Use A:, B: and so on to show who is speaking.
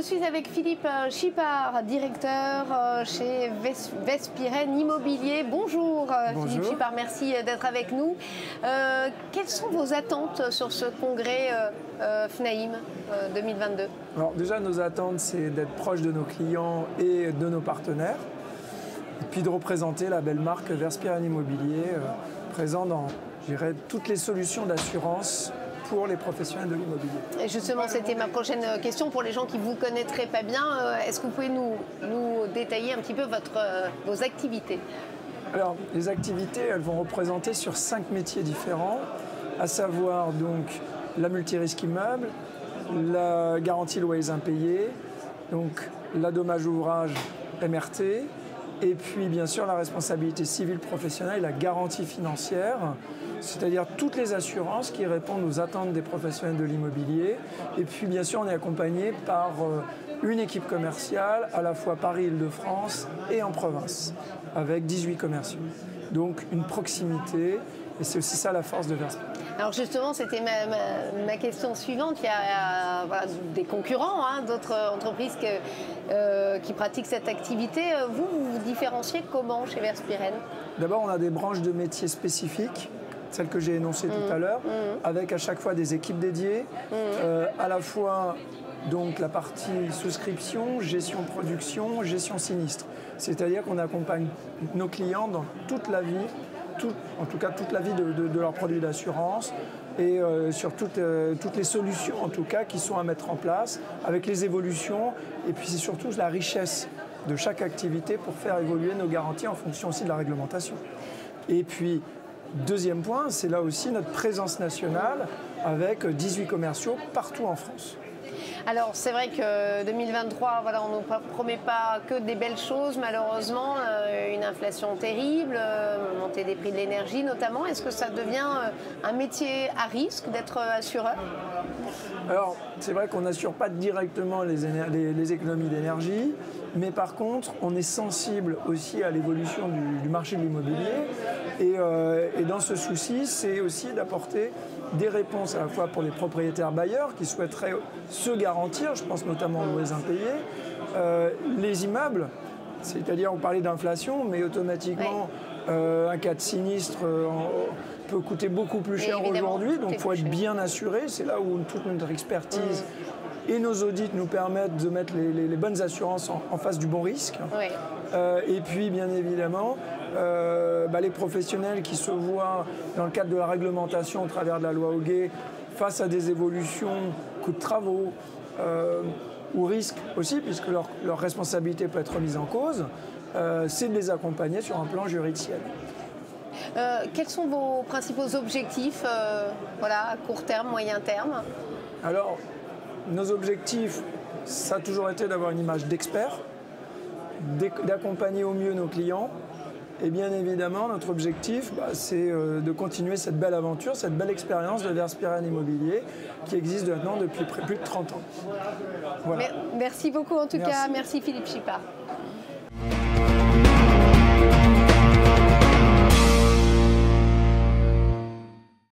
A: suis avec Philippe Chipard, directeur chez Vespirène Immobilier. Bonjour,
B: Bonjour.
A: Philippe Chipard, merci d'être avec nous. Quelles sont vos attentes sur ce congrès FNAIM 2022?
B: Alors déjà, nos attentes, c'est d'être proche de nos clients et de nos partenaires, et puis de représenter la belle marque Vespirène Immobilier, présent dans, je dirais, toutes les solutions d'assurance pour les professionnels de l'immobilier.
A: Et justement, c'était ma prochaine question. Pour les gens qui ne vous connaîtraient pas bien, est-ce que vous pouvez nous détailler un petit peu vos activités?
B: Alors, les activités, elles vont représenter sur 5 métiers différents, à savoir donc la multirisque immeuble, la garantie loyers impayés, donc la dommage ouvrage MRT, et puis bien sûr la responsabilité civile professionnelle et la garantie financière, c'est-à-dire toutes les assurances qui répondent aux attentes des professionnels de l'immobilier. Et puis bien sûr on est accompagné par une équipe commerciale à la fois Paris-Île-de-France et en province, avec 18 commerciaux. Donc une proximité, et c'est aussi ça la force de Vespirène.
A: Alors justement, c'était ma question suivante. Il y a voilà, des concurrents, d'autres entreprises qui pratiquent cette activité. Vous vous différenciez comment chez Vespirène?
B: D'abord, on a des branches de métiers spécifiques, celles que j'ai énoncées tout à l'heure, avec à chaque fois des équipes dédiées, à la fois donc la partie souscription, gestion production, gestion sinistre. C'est-à-dire qu'on accompagne nos clients dans toute la vie, en tout cas toute la vie de leurs produits d'assurance et sur toutes les solutions en tout cas qui sont à mettre en place avec les évolutions, et puis c'est surtout la richesse de chaque activité pour faire évoluer nos garanties en fonction aussi de la réglementation. Et puis deuxième point, c'est là aussi notre présence nationale avec 18 commerciaux partout en France.
A: Alors c'est vrai que 2023, voilà, on ne promet pas que des belles choses malheureusement, une inflation terrible, montée des prix de l'énergie notamment. Est-ce que ça devient un métier à risque d'être assureur?
B: Alors c'est vrai qu'on n'assure pas directement les économies d'énergie, mais par contre on est sensible aussi à l'évolution du marché de l'immobilier, et dans ce souci c'est aussi d'apporter des réponses à la fois pour les propriétaires bailleurs qui souhaiteraient se garantir, je pense notamment aux loyers impayés, les immeubles, c'est-à-dire on parlait d'inflation, mais automatiquement un cas de sinistre peut coûter beaucoup plus cher aujourd'hui, donc il faut être bien assuré, c'est là où toute notre expertise et nos audits nous permettent de mettre les bonnes assurances en face du bon risque.
A: Oui.
B: Et puis bien évidemment, les professionnels qui se voient dans le cadre de la réglementation au travers de la loi Hoguet face à des évolutions, coûts de travaux ou risques aussi, puisque leur responsabilité peut être remise en cause, c'est de les accompagner sur un plan juridiciel.
A: Quels sont vos principaux objectifs voilà, à court terme, moyen terme?
B: Alors, nos objectifs, ça a toujours été d'avoir une image d'expert, d'accompagner au mieux nos clients. Et bien évidemment, notre objectif, c'est de continuer cette belle aventure, cette belle expérience de Vespirène Immobilier qui existe maintenant depuis plus de 30 ans. Voilà.
A: Merci beaucoup en tout cas. Merci Philippe Chipard.